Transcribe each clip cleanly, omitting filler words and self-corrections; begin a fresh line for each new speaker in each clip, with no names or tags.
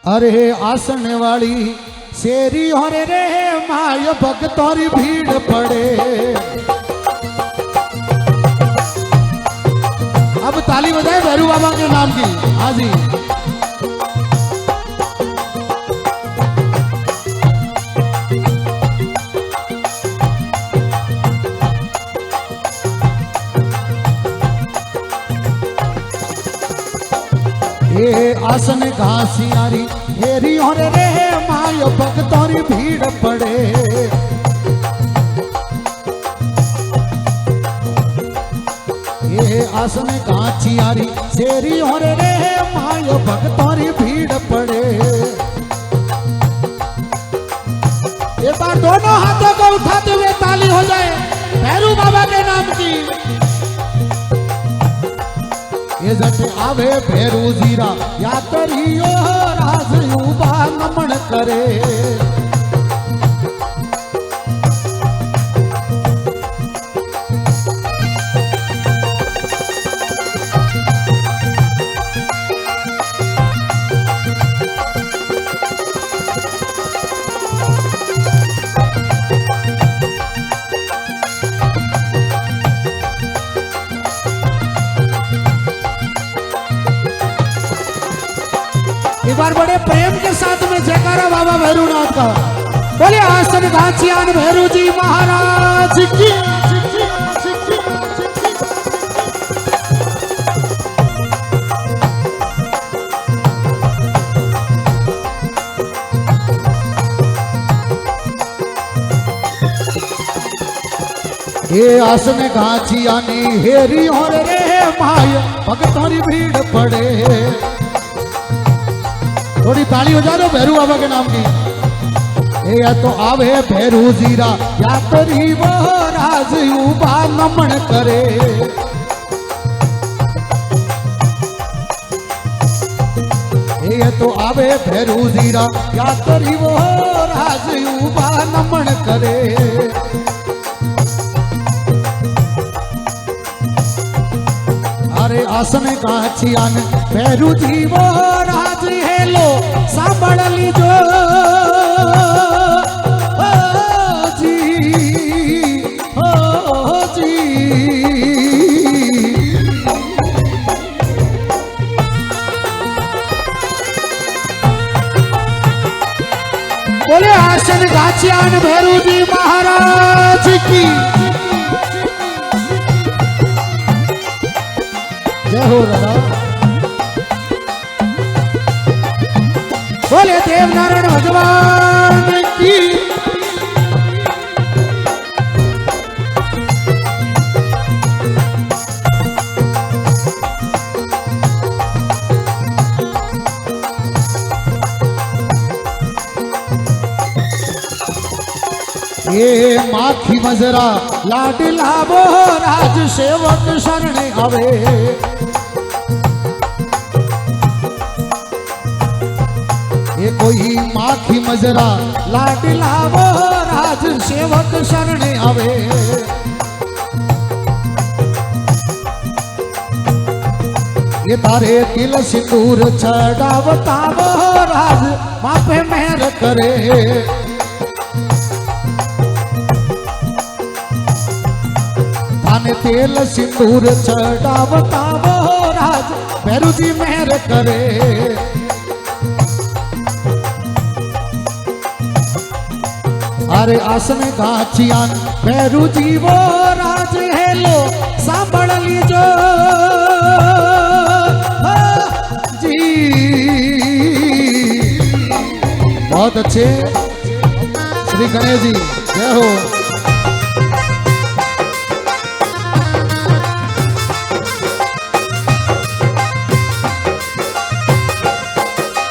अरे आसन वाली शेरी हो रे माय भक्तोरी भीड़ पड़े। अब ताली बजाए भैरू बाबा के नाम की। हाँ जी, ये आसन घासियारी हेरी हो रे माय भक्तोरी भीड़ पड़े। ये आसन घासियारी शेरी हो रे माय भक्तोरी भीड़ पड़े। एक बार दोनों हाथों को उठाते हुए ताली हो जाए भैरू बाबा के नाम की। ये जट आवे भैरू जीरा या करियो राज युवा नमन करे। एक बार बड़े प्रेम के साथ में जयकारा बाबा भैरूनाथ का। बोले आसन घासियान भैरू जी महाराज की। ये आसन घासियानी हेरी हो रे माय भक्तोरी भीड़ पड़े। थोड़ी ताली हो जा दो भैरू बाबा के नाम की। या तो आवे भैरू जीरा या तरी वो राज युवा नमन करे। ये तो आवे भैरू जीरा या तरी वो राज युवा नमन करे। अरे आसन घासियान भैरू जी वो राज है लो सांभळ लीजो जी जी। बोले आसन घासियान भैरू जी महाराज की जय हो राधा। बोले देवनारायण भगवान की। ये माखी मजरा लाडला वो राज सेवक शरण आवे। ये कोई माखी मजरा लाडला वो राज सेवक शरण आवे। ये तारे तिल सिंदूर चढ़ावता वो राज मापे मेहर करे। थाने तेल सिंदूर चढ़ावता वो राज भैरू जी मेहर करे। अरे आसन घासियान भैरू जी वो राज है लो सांभळ लीजो जी। बहुत अच्छे श्री गणेश जी जय हो।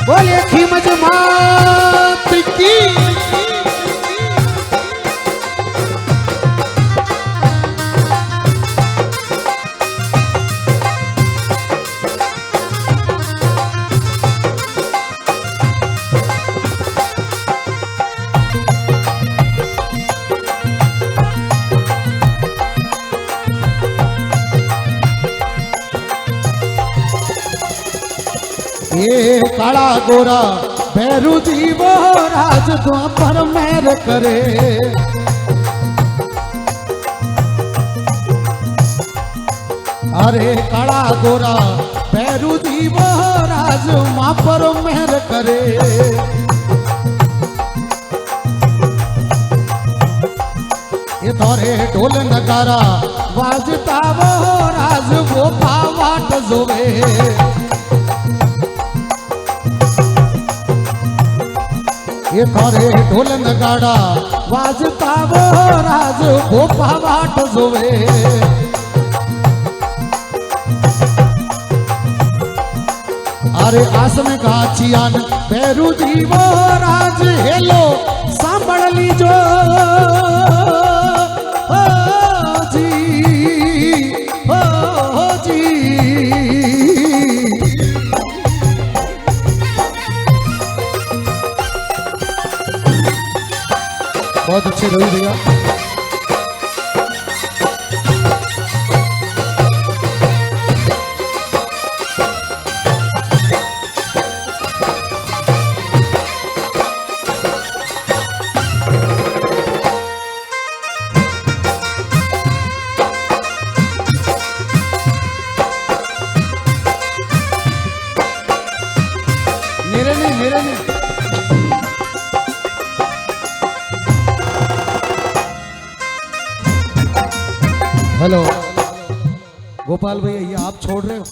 बोले खीमज मात की। ये काला गोरा भैरू जी वो राज द्वापर मेर करे। अरे काला गोरा भैरू जी वो राज मां पर मेहर करे। ये तोरे ढोल नगारा वाजता वो राज वो पावाट जोवे। ये तोरे ढोल नगाड़ा वाजता वो राज वो पावाट जोवे। अरे आसम गाचियान भैरू जी वो राज हेलो सांभळ लीजो बहुत अच्छे रही भैया। मेरे नहीं हेलो गोपाल भैया, ये आप छोड़ रहे हो?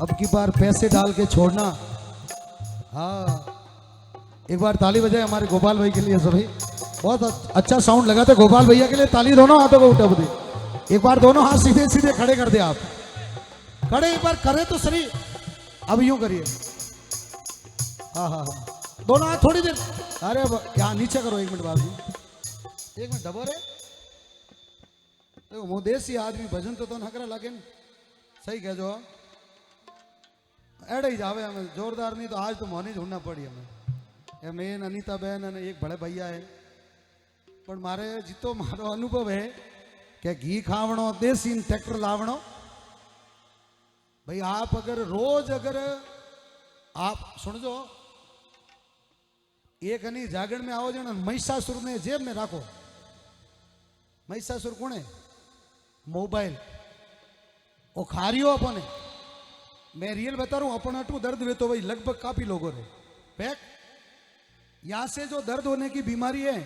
अब की बार पैसे डाल के छोड़ना। हाँ, एक बार ताली बजाए हमारे गोपाल भाई के लिए सभी। बहुत अच्छा साउंड लगा था गोपाल भैया के लिए। ताली दोनों हाथों को उठा दे। एक बार दोनों हाथ सीधे सीधे खड़े कर दे। आप खड़े एक बार करे तो सही। अब यूं करिए। हाँ हाँ हाँ, दोनों हाथ थोड़ी देर। अरे यहाँ नीचे करो, 1 मिनट बाद। 1 मिनट डबो रे। देखो देसी आदमी भजन तो नकरा लगे न। सही कह जो एड़े ही जावे हमें जोरदार। नहीं तो आज तो मोनी ढूंढना पड़ी हमें। मेन अनीता बहन और एक बड़े भैया है। पर मारे जितो मारो अनुभव है कि घी खावणो देसी ट्रैक्टर लावणो। भाई आप अगर रोज अगर आप सुन जो एक अनी जागरण में आओ जो महिषासुर ने जेब में राखो। महिषासुर कौन है? मोबाइल। वो खा रही हो अपने। मैं रियल बता रहा हूं, अपन अटू दर्द हुए तो भाई लगभग काफी लोगों ने पैक। यहां से जो दर्द होने की बीमारी है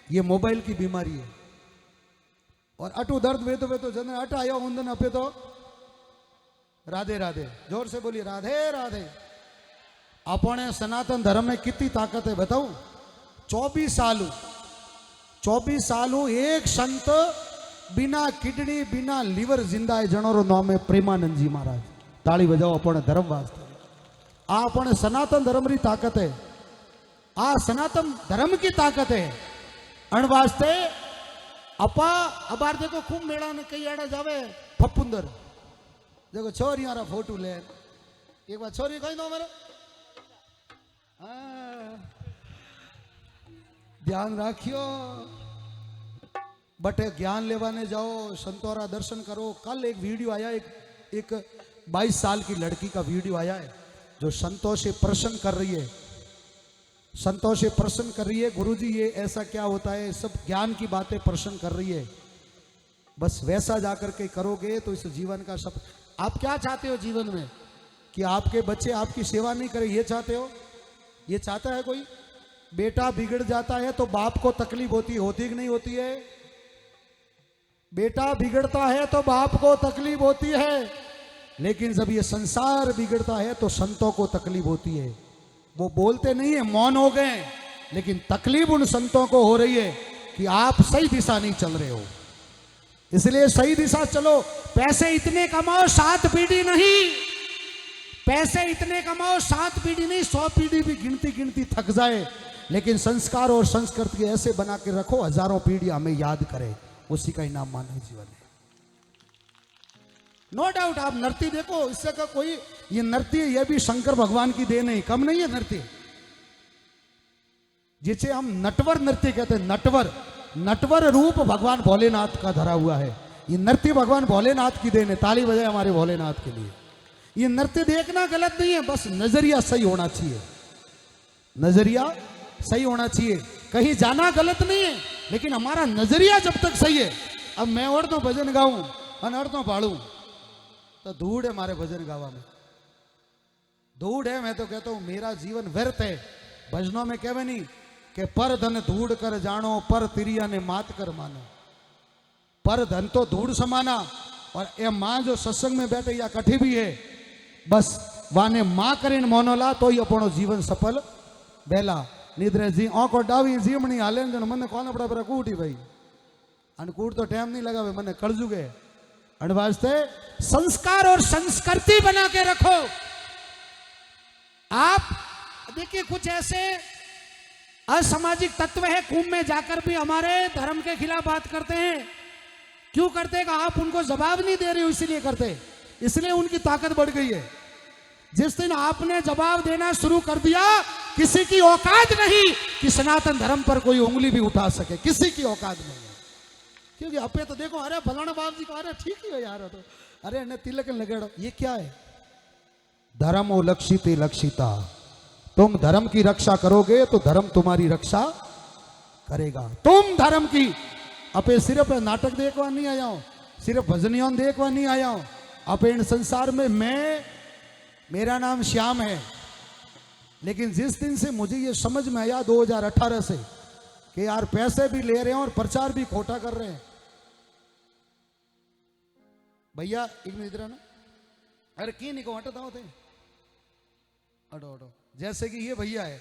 ये मोबाइल की बीमारी है। और अटू दर्द हुए तो जन अट आयो उन्दन अपे तो राधे राधे जोर से बोलिए राधे राधे। अपने सनातन धर्म में कितनी ताकत है बताऊं? 24 साल एक संत बिना किडनी बिना लीवर जिंदा है। जणोरो नाम है प्रेमानंद जी महाराज। ताली बजाओ अपने धर्म वास्ते। आ अपने सनातन धर्म की ताकत है। आ सनातन धर्म की ताकत है। अण वास्ते अपा अबार देखो खूब मेला ने कई आड़ा जावे फपुंदर। देखो छोरी यारा फोटो ले। एक बार छोरी कही दो मेरे। ध्यान राखियो बटे ज्ञान लेवाने जाओ, संतोरा दर्शन करो। कल एक वीडियो आया, एक 22 साल की लड़की का वीडियो आया है जो संतों से प्रश्न कर रही है। संतों से प्रश्न कर रही है, गुरुजी ये ऐसा क्या होता है, सब ज्ञान की बातें प्रश्न कर रही है। बस वैसा जाकर के करोगे तो इस जीवन का सब। आप क्या चाहते हो जीवन में? कि आपके बच्चे आपकी सेवा नहीं करें, ये चाहते हो? ये चाहता है कोई? बेटा बिगड़ जाता है तो बाप को तकलीफ होती कि नहीं होती है? बेटा बिगड़ता है तो बाप को तकलीफ होती है, लेकिन जब ये संसार बिगड़ता है तो संतों को तकलीफ होती है। वो बोलते नहीं है, मौन हो गए, लेकिन तकलीफ उन संतों को हो रही है कि आप सही दिशा नहीं चल रहे हो। इसलिए सही दिशा चलो। पैसे इतने कमाओ 7 पीढ़ी नहीं, पैसे इतने कमाओ 7 पीढ़ी नहीं, 100 पीढ़ी भी गिनती थक जाए, लेकिन संस्कार और संस्कृति ऐसे बना के रखो हजारों पीढ़ी हमें याद करे। उसी का ही नाम मानव जीवन है। No doubt. आप नृत्य देखो, इससे का कोई ये नृत्य ये भी शंकर भगवान की देन है, कम नहीं है नृत्य। जिसे हम नटवर नृत्य कहते हैं। नटवर रूप भगवान भोलेनाथ का धरा हुआ है। ये नृत्य भगवान भोलेनाथ की देन है। ताली बजाए हमारे भोलेनाथ के लिए। ये नृत्य देखना गलत नहीं है, बस नजरिया सही होना चाहिए। नजरिया सही होना चाहिए, कहीं जाना गलत नहीं है, लेकिन हमारा नजरिया जब तक सही है। अब मैं और तो भजन गाऊं और अर्थ पाड़ू तो धूड़ है मारे भजन गावा में, धूड़ है। मैं तो कहता हूं मेरा जीवन व्यर्थ है। भजनों में कहवे नहीं कि पर धन धूड़ कर जानो, पर तिरिया ने मात कर मानो। पर धन तो धूड़ समाना, और ये माँ जो सत्संग में बैठे या कठी भी है, बस वाने माँ करीन मोनोला तो ही अपनो जीवन सफल बेला। निद्रे जी आंखो डावी जीवनी हाले मन कौन पड़ा पर कूटी भाई अनकूट तो टाइम नहीं लगा भाई मन कड़जुगे वास्ते संस्कार और संस्कृति बना के रखो। आप देखिए कुछ ऐसे असामाजिक तत्व है कुंभ में जाकर भी हमारे धर्म के खिलाफ बात करते हैं। क्यों करते हैं? आप उनको जवाब नहीं दे रहे हो इसलिए करते, इसलिए उनकी ताकत बढ़ गई है। जिस दिन आपने जवाब देना शुरू कर दिया, किसी की औकात नहीं कि सनातन धर्म पर कोई उंगली भी उठा सके, किसी की औकात नहीं है। क्योंकि अपे तो देखो, अरे फलाना बाप जी को अरे ठीक ही हो यार, तो अरे इन्हें तिलक लगेड़ो, ये क्या है? धर्मो लक्षिते लक्षिता। तुम धर्म की रक्षा करोगे तो धर्म तुम्हारी रक्षा करेगा। तुम धर्म की अपे सिर्फ नाटक देखवा नहीं आया हूं, सिर्फ भजनियों देखवा नहीं आया हूं। अपे इन संसार में मेरा नाम श्याम है, लेकिन जिस दिन से मुझे ये समझ में आया 2018 से कि यार पैसे भी ले रहे हैं और प्रचार भी खोटा कर रहे हैं। भैया एक मिनट इधर ना, अरे की नहीं को हटता होते हटो हटो। जैसे कि ये भैया है,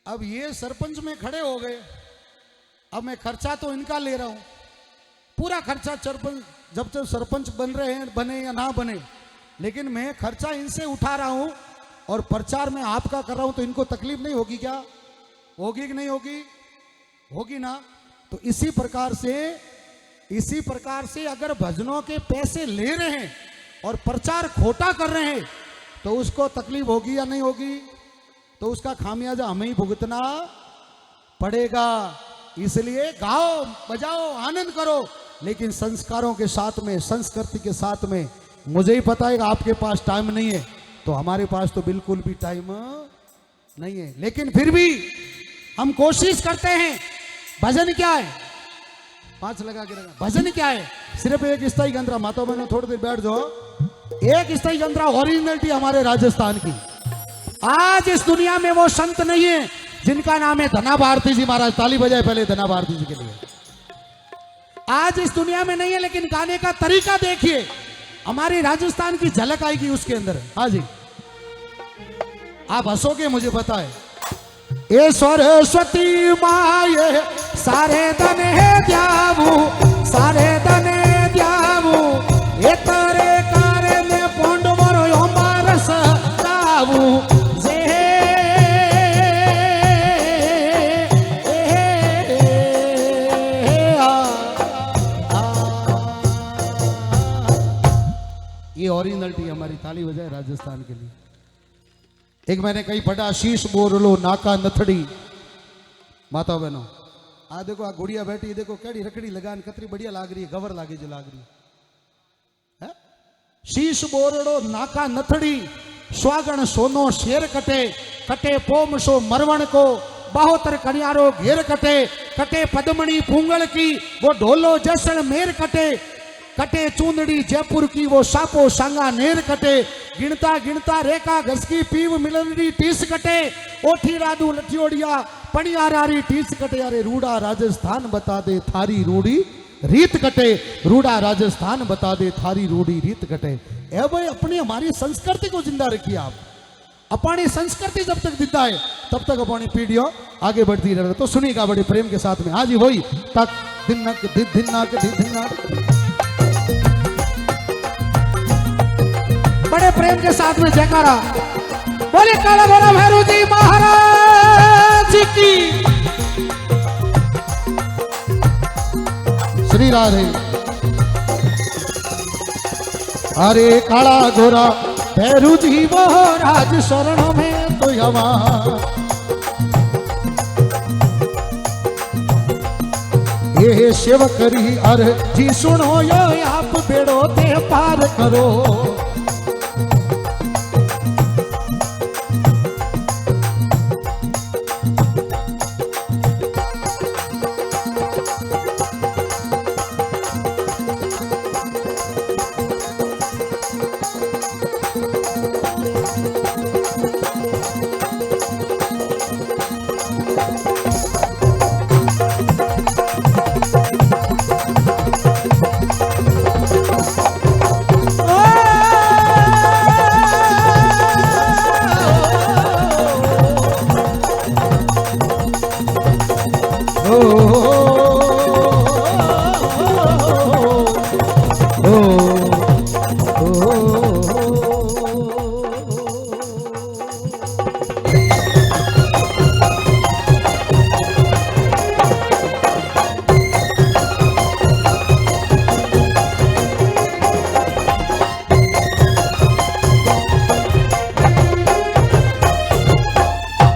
अब ये सरपंच में खड़े हो गए, अब मैं खर्चा तो इनका ले रहा हूं, पूरा खर्चा सरपंच जब तक सरपंच बन रहे हैं, बने या ना बने, लेकिन मैं खर्चा इनसे उठा रहा हूं और प्रचार में आपका कर रहा हूं, तो इनको तकलीफ नहीं होगी क्या? होगी कि नहीं होगी? होगी ना। तो इसी प्रकार से अगर भजनों के पैसे ले रहे हैं और प्रचार खोटा कर रहे हैं तो उसको तकलीफ होगी या नहीं होगी? तो उसका खामियाजा हमें ही भुगतना पड़ेगा। इसलिए गाओ, बजाओ, आनंद करो, लेकिन संस्कारों के साथ में, संस्कृति के साथ में। मुझे ही पता है कि आपके पास टाइम नहीं है, तो हमारे पास तो बिल्कुल भी टाइम नहीं है, लेकिन फिर भी हम कोशिश करते हैं। भजन क्या है? 5 लगा के रखा। भजन क्या है? सिर्फ एक स्थाई गंद्रा। माता बहनों थोड़ी देर बैठ जाओ। एक स्थाई गंद्रा ओरिजिनलिटी हमारे राजस्थान की। आज इस दुनिया में वो संत नहीं है जिनका नाम है धना भारती जी महाराज। ताली बजाए पहले धना भारती जी के लिए। आज इस दुनिया में नहीं है, लेकिन गाने का तरीका देखिए, हमारी राजस्थान की झलक आएगी उसके अंदर। हाँ जी, आप हंसोगे मुझे पता है। ये सरस्वती माये सारे धन है द्यावू, सारे धन है द्यावू, ये तारे कारे में पोंड मरो योमारस दावू जे ये ओरिजिनलिटी हमारी। ताली बजाए राजस्थान के लिए। एक मैंने कहीं पढ़ा, शीश बोरलो नाका नथड़ी। माता बहनों आ देखो, आ गुड़िया बैठी, देखो केड़ी रखड़ी लगान, कतरी बढ़िया लाग रही है, गवर लागे जो लाग रही है। शीश बोरड़ो नाका नथड़ी, स्वागण सोनो शेर कटे, कटे पोम सो मरवण को, बाहोतर कन्यारो घेर कटे, कटे पद्मणी पूंगल की, वो ढोलो जैसलमेर कटे, कटे चूंदड़ी जयपुर की, वो सापो सांगा नेर कटे, गिनता गिनता रेखा घसकी पीव मिलनडी टीस कटे, ओठी रादू लठियोड़िया पणियारारी टीस कटे। अरे रूड़ा राजस्थान बता दे थारी रूड़ी रीत कटे, रूड़ा राजस्थान बता दे थारी रूड़ी रीत कटे। ए भाई, अपनी हमारी संस्कृति को जिंदा रखिए आप। अपनी संस्कृति जब तक जिंदा है तब तक अपनी पीढ़ियों आगे बढ़ती रहे। तो सुनिएगा बड़े प्रेम के साथ में। हाँ जी, वही तक दिनक दिनक दिनक, बड़े प्रेम के साथ में जयकारा बोले काला भैरव भैरू जी महाराज की। श्री राधे। अरे काला गोरा भैरू जी वो राज शरण में तो हवा, ये शिव करी अर जी सुनो यो आप बेड़ो ते पार करो।